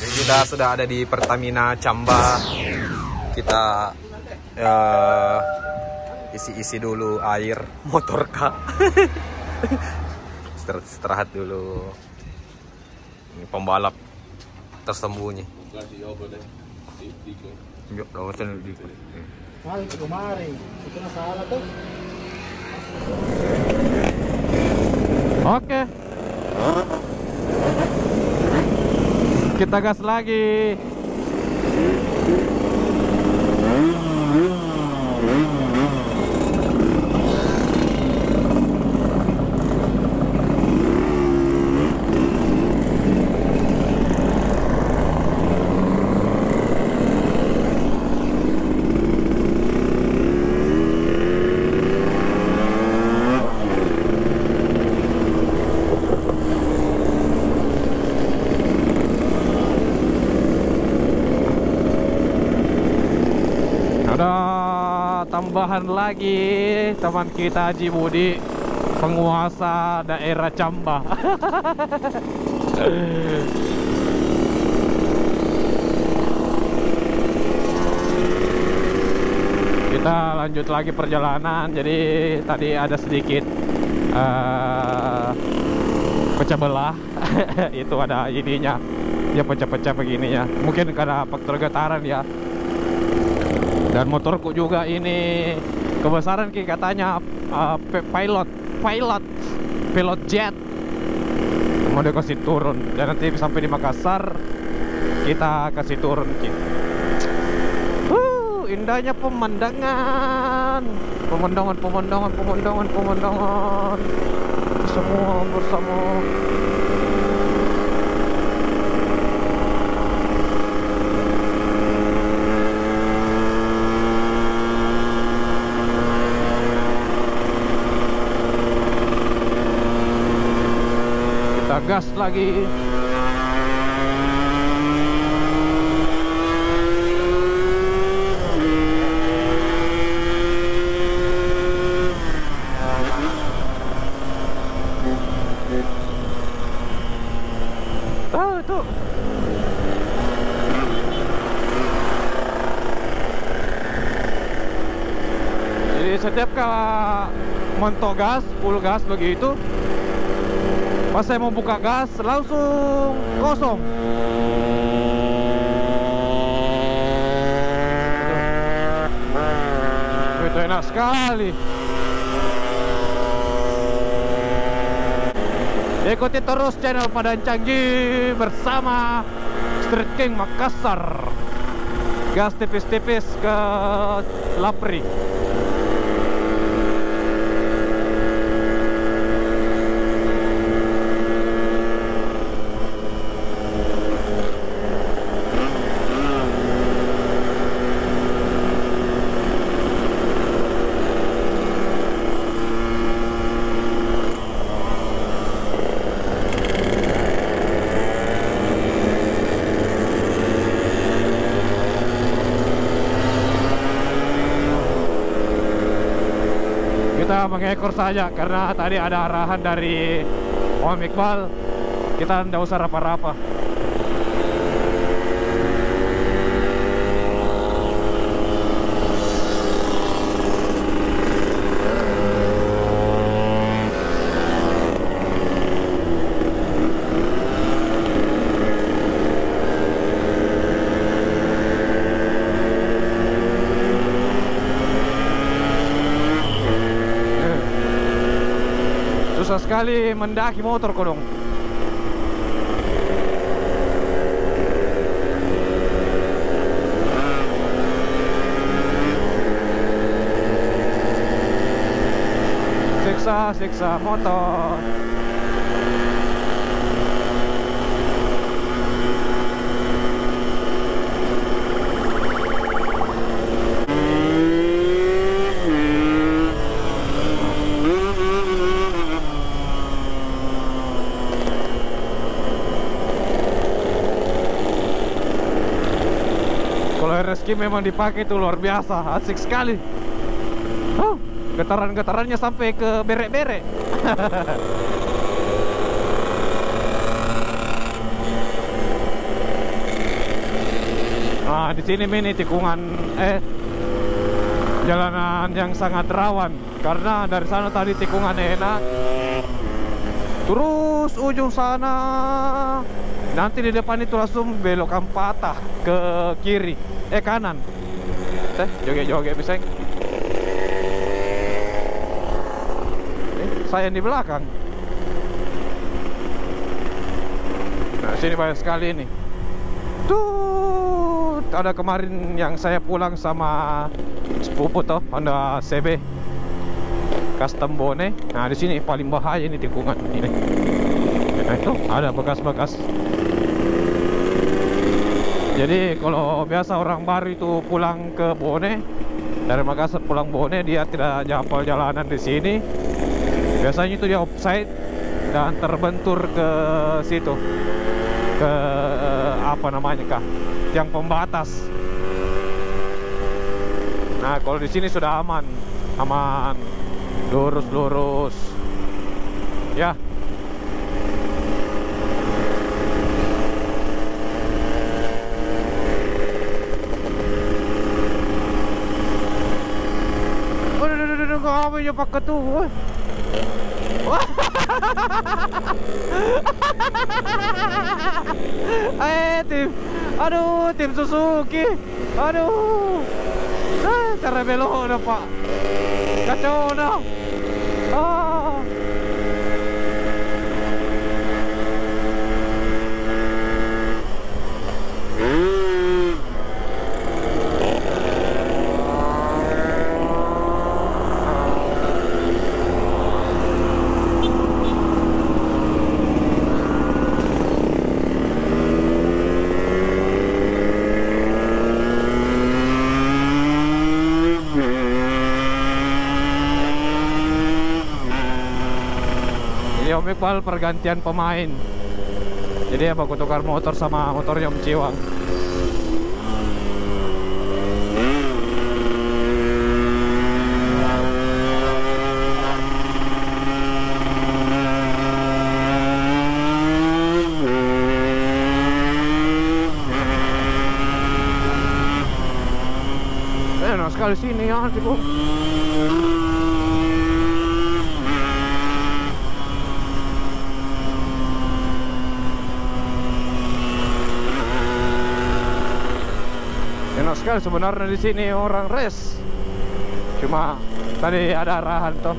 Kita sudah ada di Pertamina Camba. Kita isi-isi dulu air motor kak. Istirahat dulu. Ini pembalap tersembunyi. Yuk, kemarin itu salah tuh. Oke. Kita gas lagi. Ada tambahan lagi teman kita Haji Budi, penguasa daerah Camba. Kita lanjut lagi perjalanan. Jadi tadi ada sedikit pecah belah. Itu ada ininya, dia pecah-pecah begininya. Mungkin karena faktor getaran ya. Dan motorku juga ini kebesaran ki katanya pilot jet. Mau dikasih turun dan nanti sampai di Makassar kita kasih turun ki. Indahnya pemandangan. Semua bersama. Gas lagi. Tuh. Jadi setiap kali montok gas, full gas begitu, pas saya mau buka gas langsung kosong. Itu enak sekali. Ikuti terus channel Padang Canggih bersama Street King Makassar. Gas tipis-tipis ke Lapri. Kita mengekor saja karena tadi ada arahan dari Om Iqbal. Kita tidak usah rapa-rapa. Susah sekali mendaki motor kok dong. Siksa motor. Kalau RSQ memang dipakai itu luar biasa, asik sekali. Getaran-getarannya sampai ke berek-berek. Nah, di sini ini tikungan jalanan yang sangat rawan karena dari sana tadi tikungan enak. Terus ujung sana nanti di depan itu langsung belokan patah ke kiri, kanan. Joget-joget bisa. Saya di belakang. Nah, sini banyak sekali ini. Tuh, ada kemarin yang saya pulang sama sepupu toh, Honda CB custom bone. Nah, di sini paling bahaya ini tikungan ini. Nah, itu ada bekas-bekas. Jadi kalau biasa orang baru itu pulang ke Bone dari Makassar pulang Bone, dia tidak jafal jalanan di sini. Biasanya itu dia offside dan terbentur ke situ, ke apa namanya kah, tiang pembatas. Nah, kalau di sini sudah aman, lurus ya. Kami aja pakai tuh. Tim Suzuki. Aduh. Cara belok udah Pak. Kacau dah. Om Iqbal pergantian pemain. Jadi aku tukar motor sama motornya Om Ciwang. Enak sekali sini ya, Cikgu. Enak sekali sebenarnya di sini orang race. Cuma tadi ada arahan toh.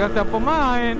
Pergantian pemain.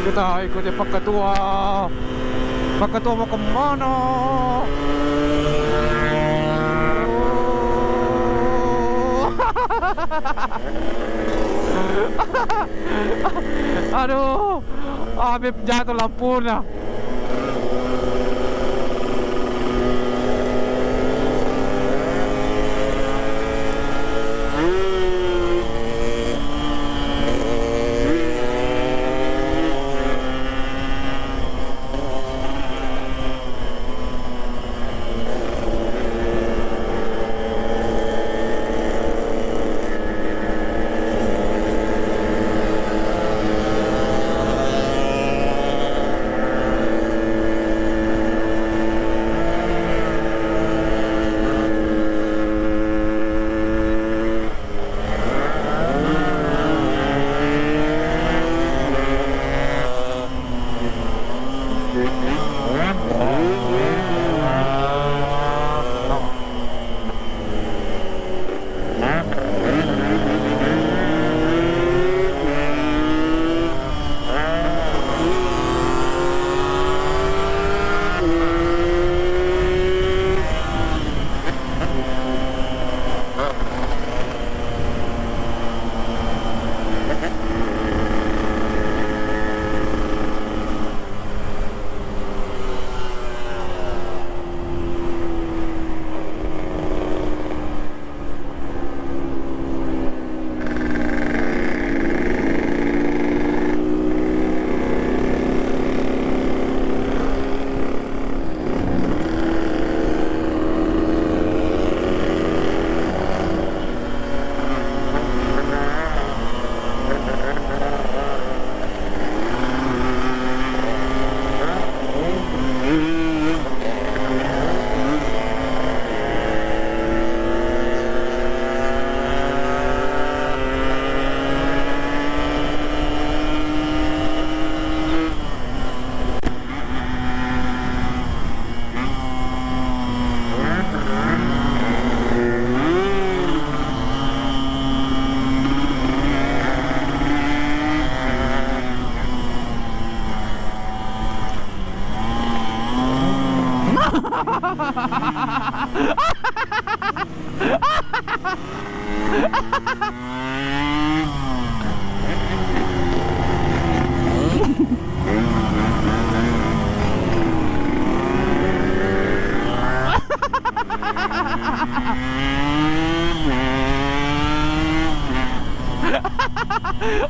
Kita ikuti Pak Ketua. Pak Ketua mau kemana? Aduh, Habib jatuh lampunya.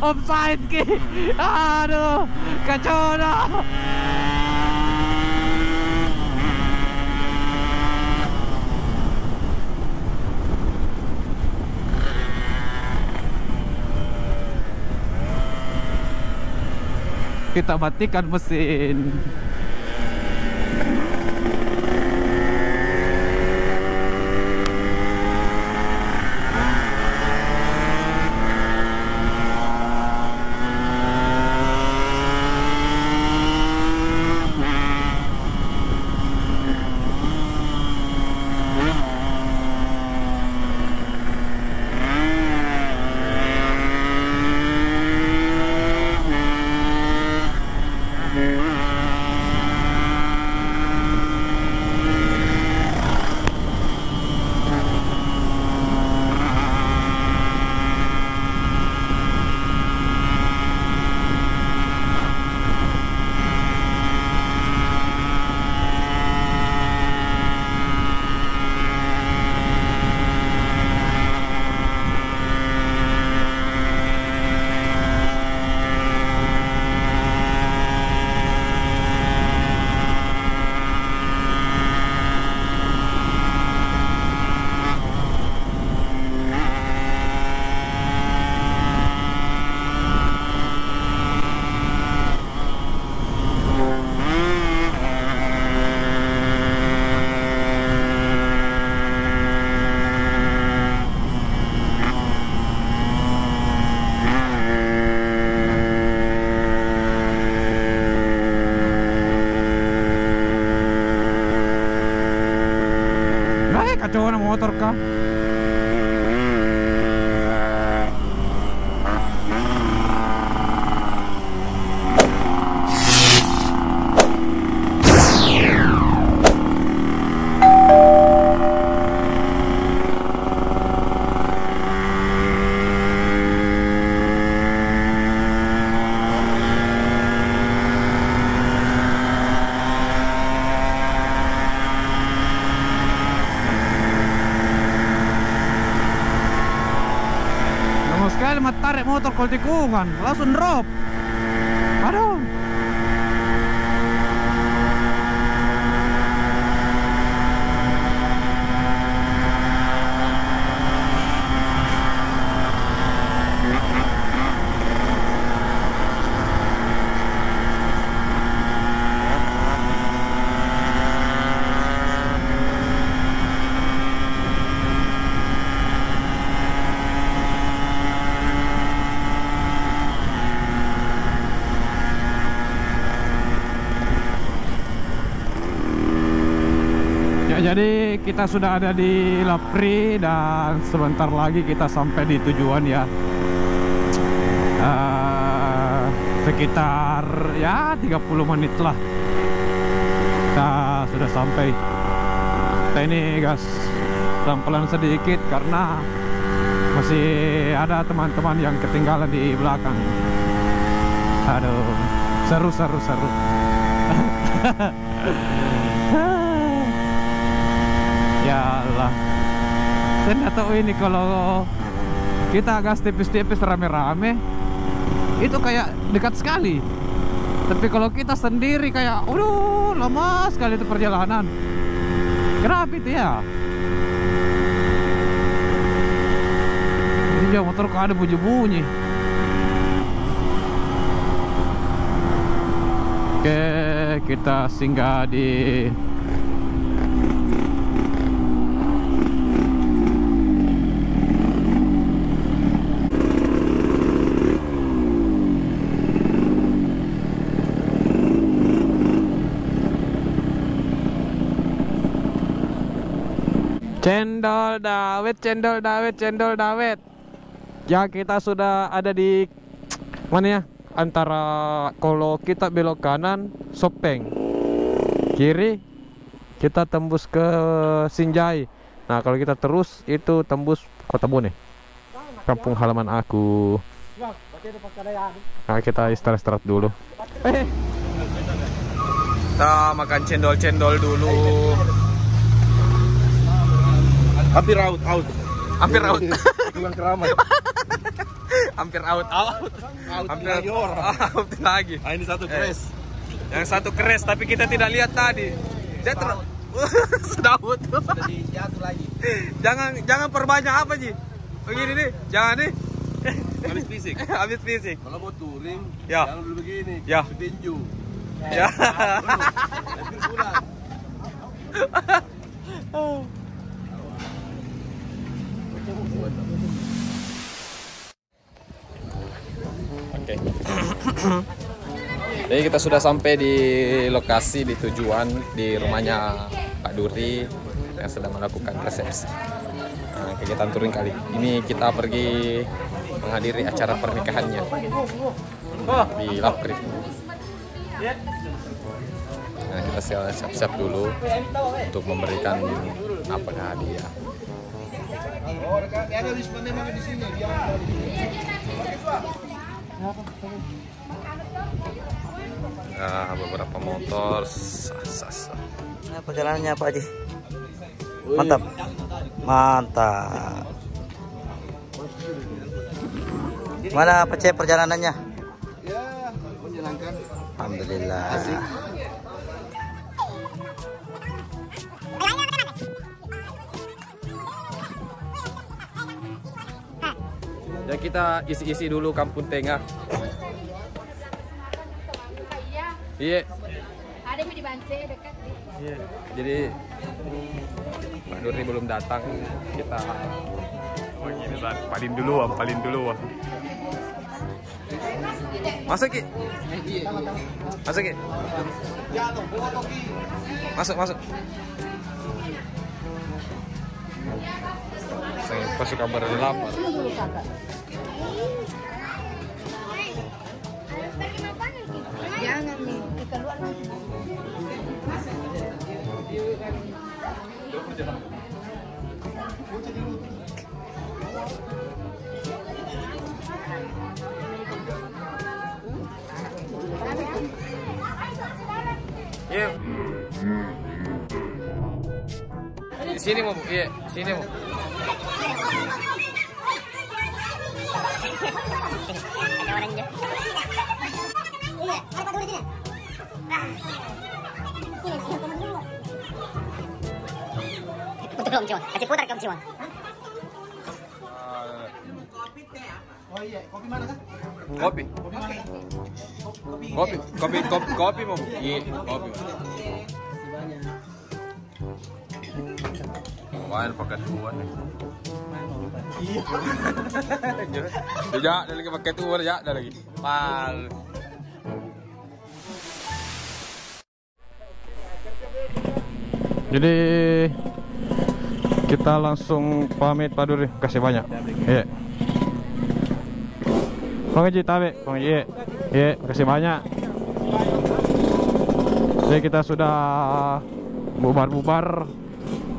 Offside ki. Aduh, kacau dah. Kita matikan mesin. Kacau na motor ka. Sekali mat tarik motor kalau tikungan langsung drop. Aduh. Jadi kita sudah ada di Lapri dan sebentar lagi kita sampai di tujuan ya. Sekitar ya 30 menit lah kita sudah sampai. Kita ini gas pelan-pelan sedikit karena masih ada teman-teman yang ketinggalan di belakang. Aduh, seru. Ya Allah, saya nggak tahu ini kalau kita gas tipis-tipis rame-rame itu kayak dekat sekali, tapi kalau kita sendiri kayak lama sekali itu perjalanan. Kenapa itu ya? Ini jauh motor kok ada bunyi-bunyi. Oke, kita singgah di Cendol Dawet. Ya, kita sudah ada di mana ya? Antara kalau kita belok kanan Sopeng, kiri kita tembus ke Sinjai. Nah, kalau kita terus itu tembus Kota Bone. kampung halaman aku. Bang, pakai ada pakaian. Nah, kita istirahat dulu. Kita makan cendol-cendol dulu. Hampir out. Hampir out. Pulang keramat. Hampir out. Hampir lagi orang. out lagi. Ah, ini satu crash. Yang satu keres tapi kita tidak lihat tadi. Dia sedawut. Jatuh lagi. Jangan perbanyak apa Ji. Begini nih, jangan nih. Habis fisik. Habis fisik. Kalau mau touring, Ya. jangan dulu begini. Ya. Petinju. Ya. Hampir pulang. Oke. Jadi kita sudah sampai di lokasi, di tujuan, di rumahnya Pak Duri yang sedang melakukan resepsi. Nah, kegiatan touring kali ini kita pergi menghadiri acara pernikahannya di Lapri. Nah, kita siap-siap dulu untuk memberikan apa hadiah. Nah, beberapa motor sas. Nah, perjalanannya Pak Haji. Mantap. Mantap. Mana Pak Cep perjalanannya? Ya, menyenangkan. Alhamdulillah. Ya kita isi-isi dulu Kampung Tengah. Iya. Ada di Bance dekat. Iya. Jadi Pak Duri belum datang, kita begini saat paling dulu. Masuk Ki. Masuk Ki. Masuk. Saya pasti kabar lapar. Jangan nih, keluar nanti. Iya. Di sini mau, iya, sini mau. Untuk Om Ciwon, kasih putar ke Om Ciwon. Oh iya, kopi mana kan? Kopi mau. Iya, kopi. Main pakai tuan. Iya. Ya, ada lagi pakai tuan ya, ada lagi. Mal. Jadi kita langsung pamit Pak Duri, kasih banyak. Iya. Pengaji tabe, pengaji. Iya, kasih banyak. Jadi kita sudah bubar-bubar.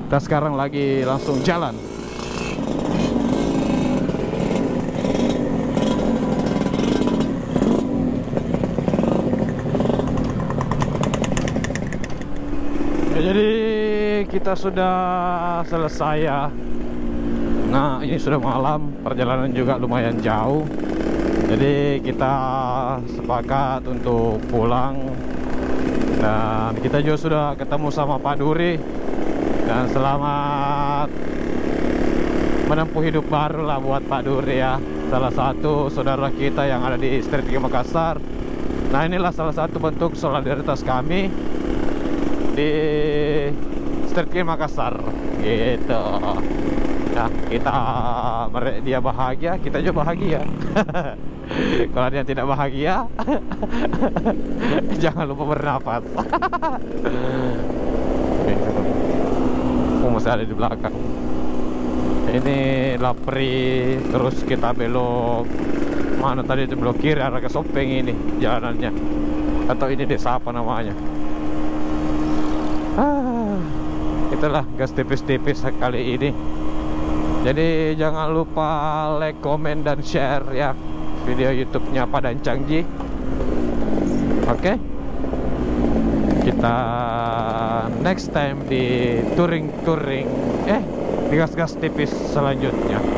Kita sekarang lagi langsung jalan. Ya, jadi kita sudah selesai ya. Nah, ini sudah malam, perjalanan juga lumayan jauh. Jadi kita sepakat untuk pulang. Dan kita juga sudah ketemu sama Pak Duri. Dan selamat menempuh hidup baru lah buat Pak Duri ya. Salah satu saudara kita yang ada di Street King Makassar. Nah, inilah salah satu bentuk solidaritas kami di Street King Makassar gitu. Nah, dia bahagia, kita juga bahagia. Kalau dia tidak bahagia, jangan lupa bernapas. Masih ada di belakang. Ini Lapri, terus kita belok mana tadi, itu belok kiri arah ke Sopeng ini jalanannya, atau ini desa apa namanya. Itulah gas tipis-tipis kali ini. Jadi jangan lupa like, komen, dan share ya video YouTube-nya Padang Cangji. Oke. Kita next time di touring di gas-gas tipis selanjutnya.